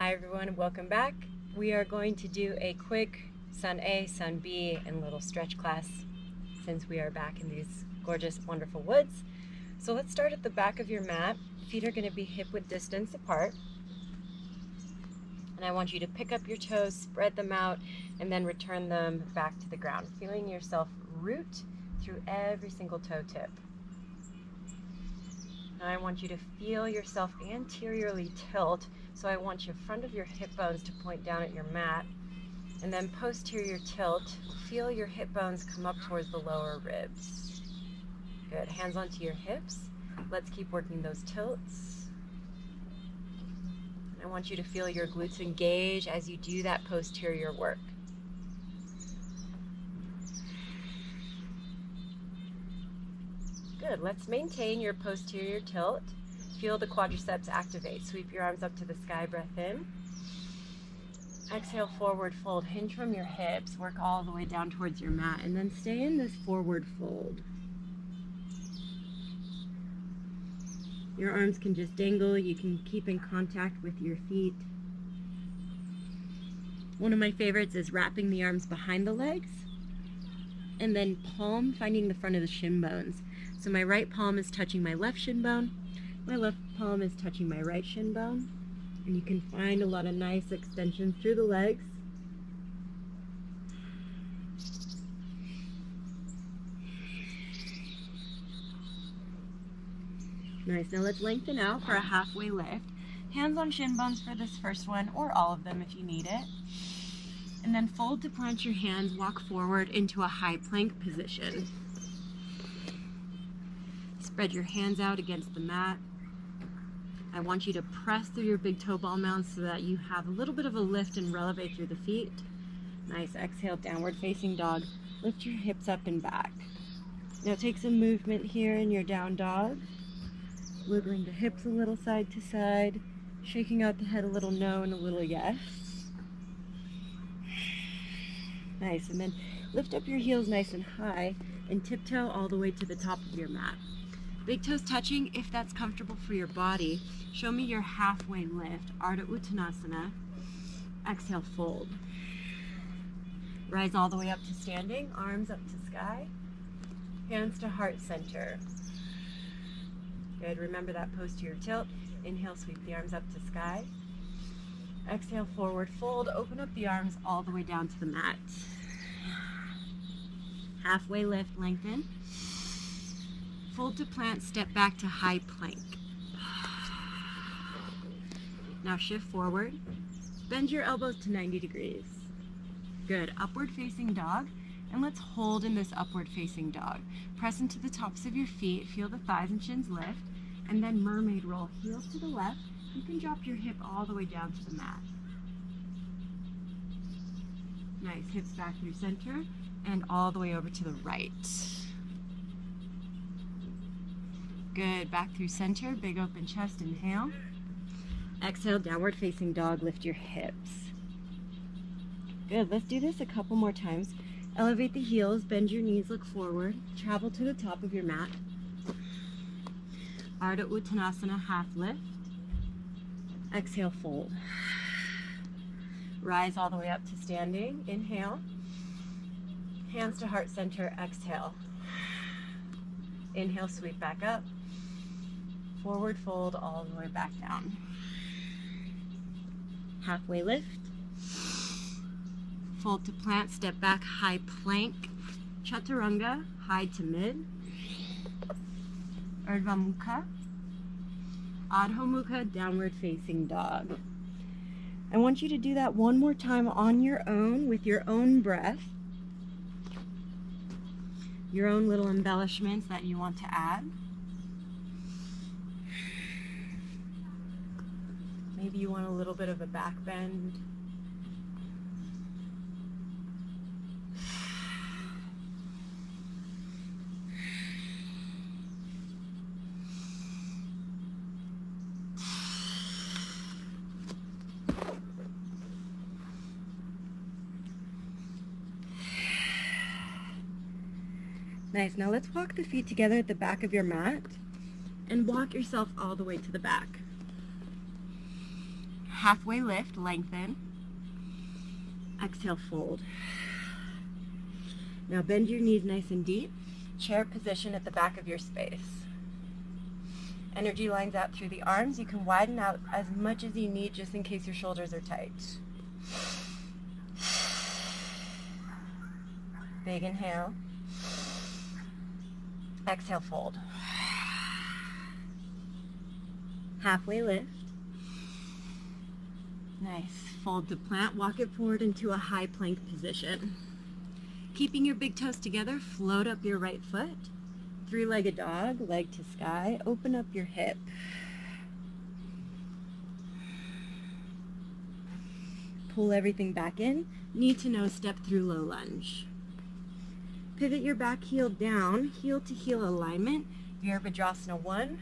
Hi everyone, welcome back. We are going to do a quick Sun A, Sun B, and little stretch class since we are back in these gorgeous, wonderful woods. So let's start at the back of your mat. Feet are going to be hip-width distance apart. And I want you to pick up your toes, spread them out, and then return them back to the ground, feeling yourself root through every single toe tip. Now I want you to feel yourself anteriorly tilt. So I want your front of your hip bones to point down at your mat, and then posterior tilt. Feel your hip bones come up towards the lower ribs. Good, hands onto your hips. Let's keep working those tilts. I want you to feel your glutes engage as you do that posterior work. Good, let's maintain your posterior tilt. Feel the quadriceps activate. Sweep your arms up to the sky, breath in. Exhale, forward fold. Hinge from your hips. Work all the way down towards your mat. And then stay in this forward fold. Your arms can just dangle. You can keep in contact with your feet. One of my favorites is wrapping the arms behind the legs. And then palm finding the front of the shin bones. So my right palm is touching my left shin bone. My left palm is touching my right shin bone, and you can find a lot of nice extensions through the legs. Nice, now let's lengthen out for a halfway lift. Hands on shin bones for this first one, or all of them if you need it. And then fold to plant your hands, walk forward into a high plank position. Spread your hands out against the mat. I want you to press through your big toe ball mounds so that you have a little bit of a lift and releve through the feet. Nice, exhale, downward facing dog. Lift your hips up and back. Now take some movement here in your down dog. Wiggling the hips a little side to side. Shaking out the head a little no and a little yes. Nice, and then lift up your heels nice and high and tiptoe all the way to the top of your mat. Big toes touching if that's comfortable for your body. Show me your halfway lift, Ardha Uttanasana. Exhale, fold. Rise all the way up to standing, arms up to sky, hands to heart center. Good, remember that posterior tilt. Inhale, sweep the arms up to sky. Exhale, forward fold, open up the arms all the way down to the mat. Halfway lift, lengthen. Fold to plant, step back to high plank. Now shift forward. Bend your elbows to 90 degrees. Good. Upward facing dog. And let's hold in this upward facing dog. Press into the tops of your feet. Feel the thighs and shins lift. And then mermaid roll. Heels to the left. You can drop your hip all the way down to the mat. Nice. Hips back through center. And all the way over to the right. Good, back through center, big open chest, inhale. Exhale, downward facing dog, lift your hips. Good, let's do this a couple more times. Elevate the heels, bend your knees, look forward, travel to the top of your mat. Ardha Uttanasana, half lift. Exhale, fold. Rise all the way up to standing, inhale. Hands to heart center, exhale. Inhale, sweep back up. Forward fold all the way back down. Halfway lift. Fold to plant, step back, high plank. Chaturanga, high to mid. Urdhva Mukha. Adho Mukha, downward facing dog. I want you to do that one more time on your own with your own breath. Your own little embellishments that you want to add. Maybe you want a little bit of a back bend. Nice, now let's walk the feet together at the back of your mat and walk yourself all the way to the back. halfway lift, lengthen. Exhale, fold. Now bend your knees nice and deep. Chair position at the back of your space. Energy lines out through the arms. You can widen out as much as you need just in case your shoulders are tight. Big inhale. Exhale, fold. Halfway lift. Nice. Fold to plant. Walk it forward into a high plank position. Keeping your big toes together, float up your right foot. Three-legged dog, leg to sky. Open up your hip. Pull everything back in. Knee to nose, step through low lunge. Pivot your back heel down, heel to heel alignment. Virabhadrasana 1,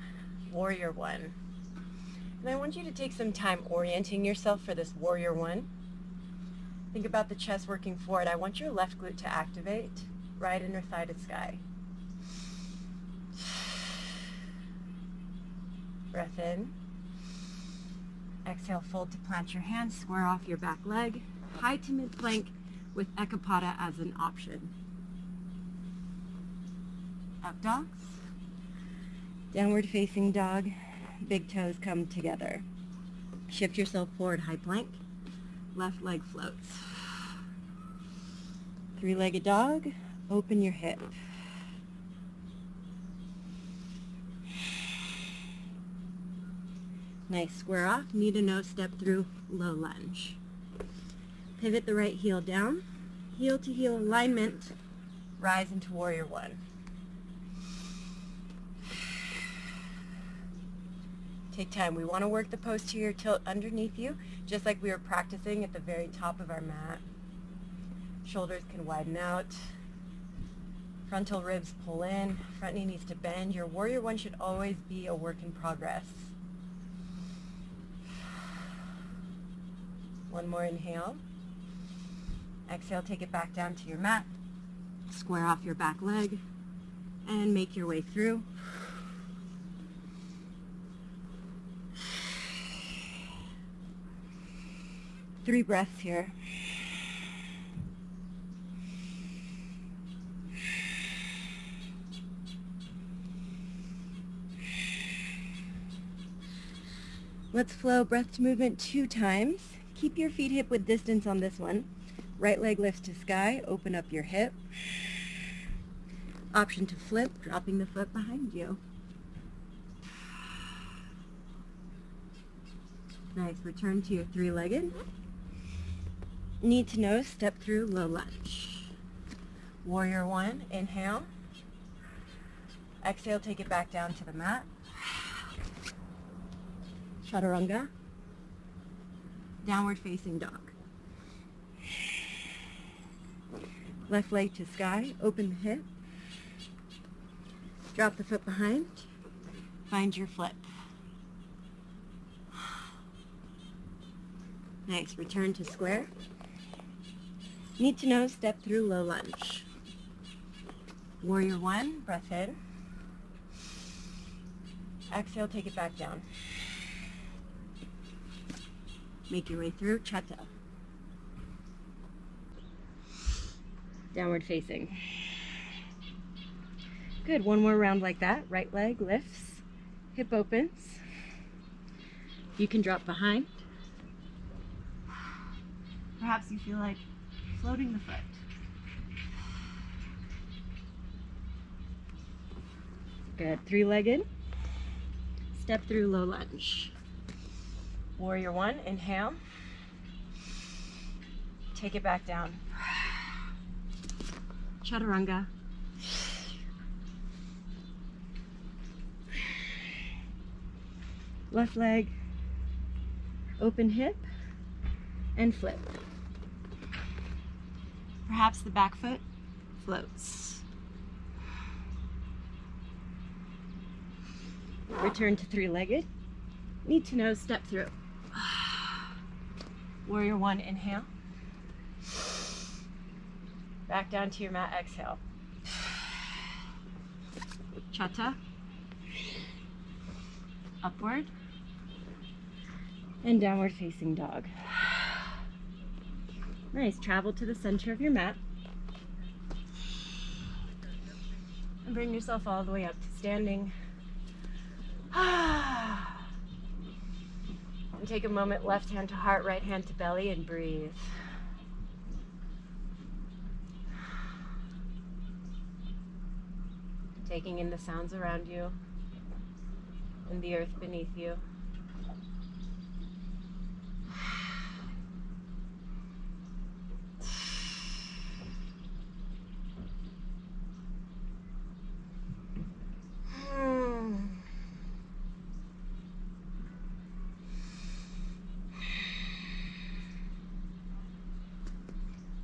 Warrior 1. And I want you to take some time orienting yourself for this Warrior 1. Think about the chest working forward. I want your left glute to activate, right inner thigh to sky. Breath in. Exhale, fold to plant your hands, square off your back leg. High to mid plank with Ekapada as an option. Up dogs. Downward facing dog. Big toes come together. Shift yourself forward, high plank. Left leg floats. Three-legged dog. Open your hip. Nice, square off, knee to nose, step through, low lunge. Pivot the right heel down, heel to heel alignment, rise into Warrior 1. Take time. We want to work the posterior tilt underneath you, just like we were practicing at the very top of our mat. Shoulders can widen out. Frontal ribs pull in. Front knee needs to bend. Your Warrior 1 should always be a work in progress. One more inhale. Exhale, take it back down to your mat. Square off your back leg and make your way through. Three breaths here. Let's flow breath to movement 2 times. Keep your feet hip width distance on this one. Right leg lifts to sky, open up your hip. Option to flip, dropping the foot behind you. Nice, return to your three-legged. Knee to nose, step through, low lunge. Warrior 1, inhale. Exhale, take it back down to the mat. Chaturanga. Downward facing dog. Left leg to sky, open the hip. Drop the foot behind. Find your flip. Nice, return to square. Knee to nose, step through, low lunge. Warrior 1, breath in. Exhale, take it back down. Make your way through, Chata. Downward facing. Good, one more round like that. Right leg lifts, hip opens. You can drop behind. Perhaps you feel like floating the foot. Good, three-legged. Step through, low lunge. Warrior 1, inhale. Take it back down. Chaturanga. Left leg, open hip, and flip. Perhaps the back foot floats. Return to three-legged. Knee to nose, step through. Warrior 1, inhale. Back down to your mat, exhale. Chata. Upward. And downward facing dog. Nice. Travel to the center of your mat. And bring yourself all the way up to standing. And take a moment, left hand to heart, right hand to belly, and breathe. Taking in the sounds around you and the earth beneath you.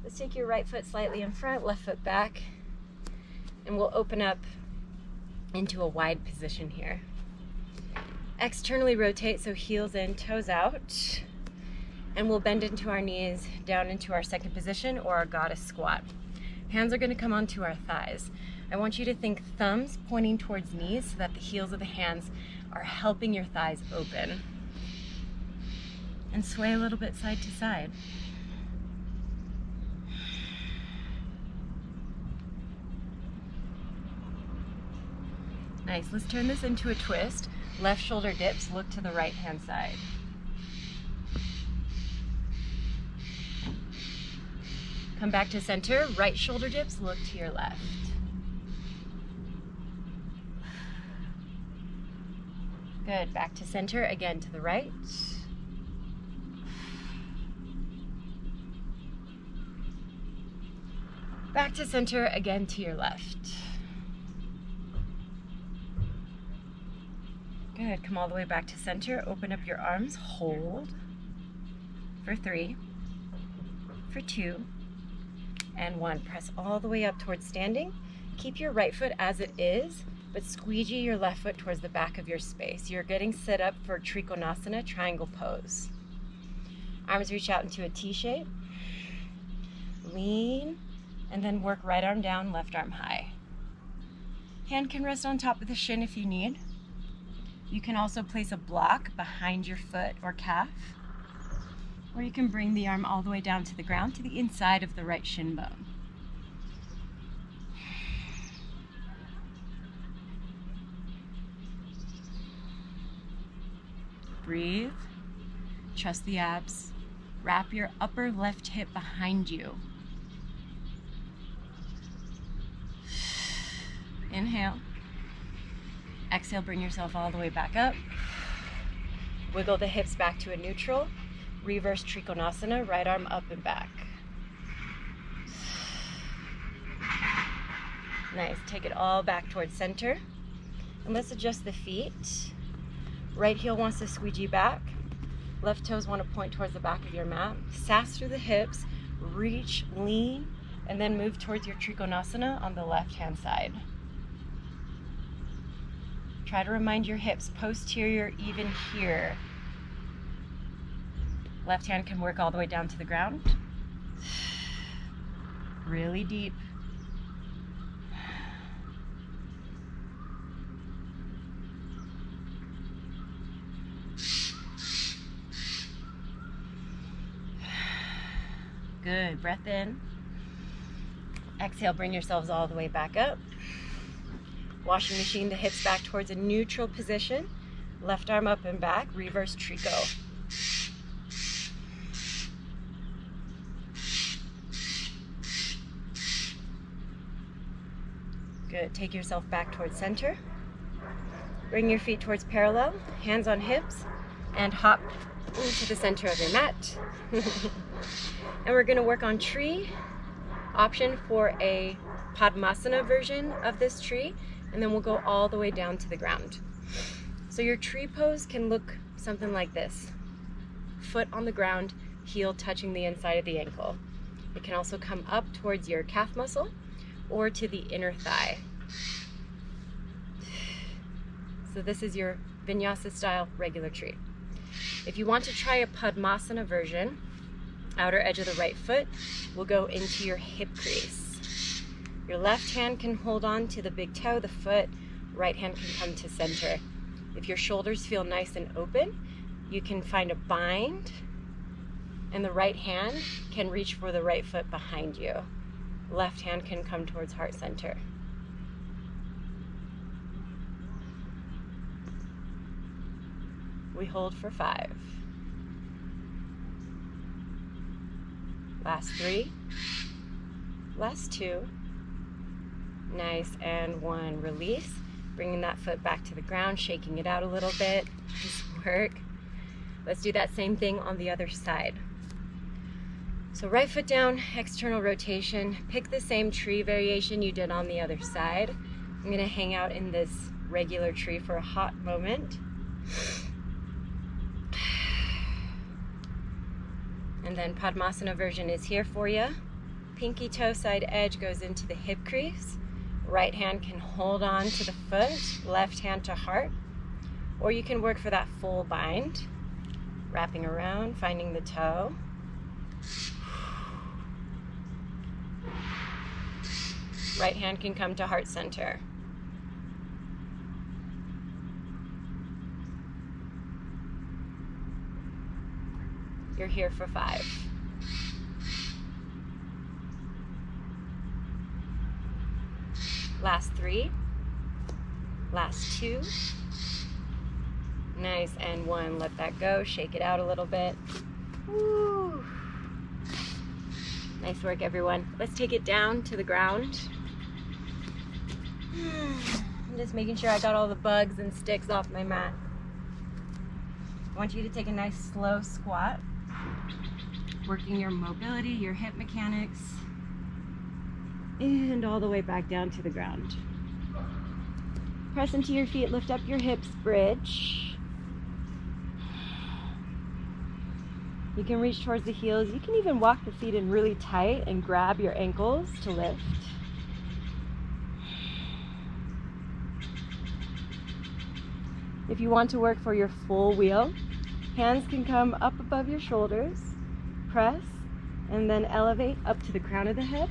Let's take your right foot slightly in front, left foot back, and we'll open up into a wide position here. Externally rotate, so heels in, toes out, and we'll bend into our knees down into our second position, or our goddess squat. Hands are going to come onto our thighs. I want you to think thumbs pointing towards knees so that the heels of the hands are helping your thighs open. And sway a little bit side to side. Nice. Let's turn this into a twist. Left shoulder dips, look to the right hand side. Come back to center, right shoulder dips, look to your left. Good. Back to center, again to the right. Back to center, again to your left. Good. Come all the way back to center. Open up your arms. Hold for 3, for 2, and 1. Press all the way up towards standing. Keep your right foot as it is, but squeegee your left foot towards the back of your space. You're getting set up for Trikonasana, triangle pose. Arms reach out into a T shape. Lean, and then work right arm down, left arm high. Hand can rest on top of the shin if you need. You can also place a block behind your foot or calf, or you can bring the arm all the way down to the ground, to the inside of the right shin bone. Breathe, trust the abs, wrap your upper left hip behind you. Inhale. Exhale, bring yourself all the way back up. Wiggle the hips back to a neutral. Reverse Trikonasana, right arm up and back. Nice. Take it all back towards center. And let's adjust the feet. Right heel wants to squeegee back. Left toes want to point towards the back of your mat. Sass through the hips, reach, lean, and then move towards your Trikonasana on the left-hand side. Try to remind your hips posterior even here. Left hand can work all the way down to the ground. Really deep. Good. Breath in. Exhale, bring yourselves all the way back up. Washing machine the hips back towards a neutral position. Left arm up and back. Reverse Trico. Good. Take yourself back towards center. Bring your feet towards parallel. Hands on hips. And hop into the center of your mat. And we're going to work on tree. Option for a Padmasana version of this tree. And then we'll go all the way down to the ground. So your tree pose can look something like this. Foot on the ground, heel touching the inside of the ankle. It can also come up towards your calf muscle or to the inner thigh. So this is your vinyasa style regular tree. If you want to try a Padmasana version, outer edge of the right foot will go into your hip crease. Your left hand can hold on to the big toe, the foot. Right hand can come to center. If your shoulders feel nice and open, you can find a bind, and the right hand can reach for the right foot behind you. Left hand can come towards heart center. We hold for 5. Last 3. Last 2. Nice, and 1. Release. Bringing that foot back to the ground, shaking it out a little bit. Nice work. Let's do that same thing on the other side. So right foot down, external rotation. Pick the same tree variation you did on the other side. I'm gonna hang out in this regular tree for a hot moment. And then Padmasana version is here for you. Pinky toe side edge goes into the hip crease. Right hand can hold on to the foot, left hand to heart, or you can work for that full bind, wrapping around, finding the toe. Right hand can come to heart center. You're here for 5. Last 3. Last 2. Nice, and 1. Let that go. Shake it out a little bit. Woo. Nice work, everyone. Let's take it down to the ground. I'm just making sure I got all the bugs and sticks off my mat. I want you to take a nice slow squat, working your mobility, your hip mechanics, and all the way back down to the ground. Press into your feet, lift up your hips, bridge. You can reach towards the heels. You can even walk the feet in really tight and grab your ankles to lift. If you want to work for your full wheel, hands can come up above your shoulders, press, and then elevate up to the crown of the head,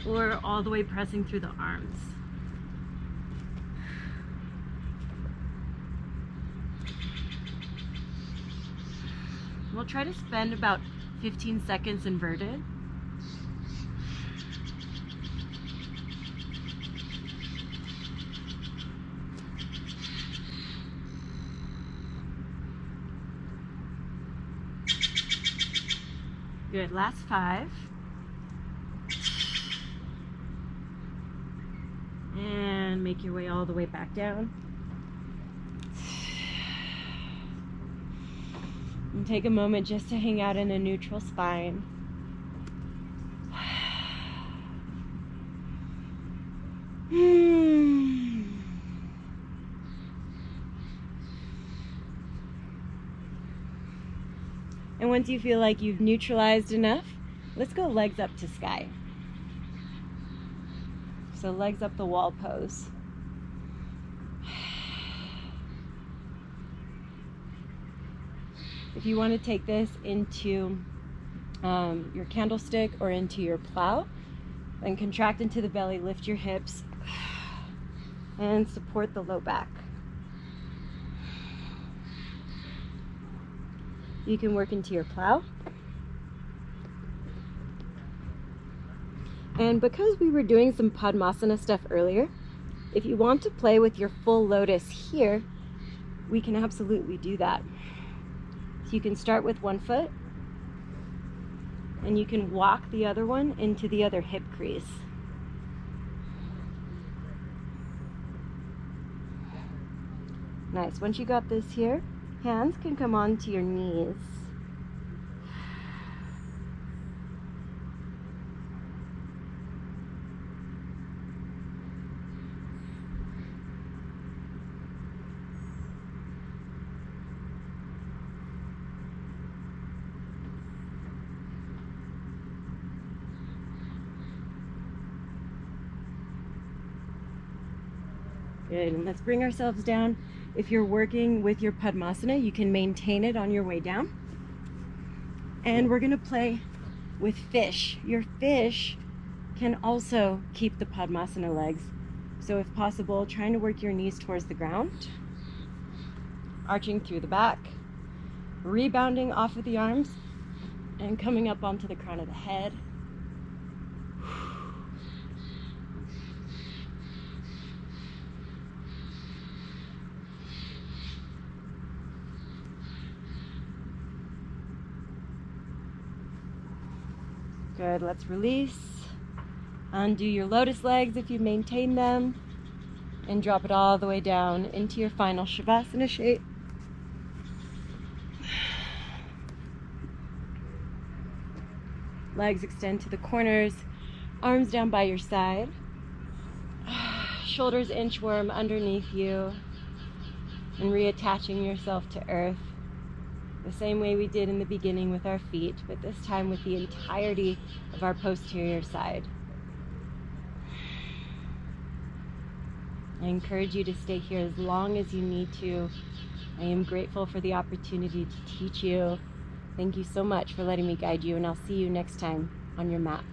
or all the way pressing through the arms. We'll try to spend about 15 seconds inverted. Good, last 5. And make your way all the way back down. And take a moment just to hang out in a neutral spine. And once you feel like you've neutralized enough, let's go legs up to sky. So legs up the wall pose. If you want to take this into your candlestick or into your plow, then contract into the belly, lift your hips, and support the low back. You can work into your plow. And because we were doing some Padmasana stuff earlier, if you want to play with your full lotus here, we can absolutely do that. So you can start with one foot, and you can walk the other one into the other hip crease. Nice. Once you got this here, hands can come onto your knees. Good, and let's bring ourselves down. If you're working with your Padmasana, you can maintain it on your way down. And we're gonna play with fish. Your fish can also keep the Padmasana legs. So if possible, trying to work your knees towards the ground, arching through the back, rebounding off of the arms and coming up onto the crown of the head. Good, let's release. Undo your lotus legs if you maintain them, and drop it all the way down into your final Shavasana shape. Legs extend to the corners, arms down by your side, shoulders inchworm underneath you, and reattaching yourself to earth the same way we did in the beginning with our feet, but this time with the entirety of our posterior side. I encourage you to stay here as long as you need to. I am grateful for the opportunity to teach you. Thank you so much for letting me guide you, and I'll see you next time on your mat.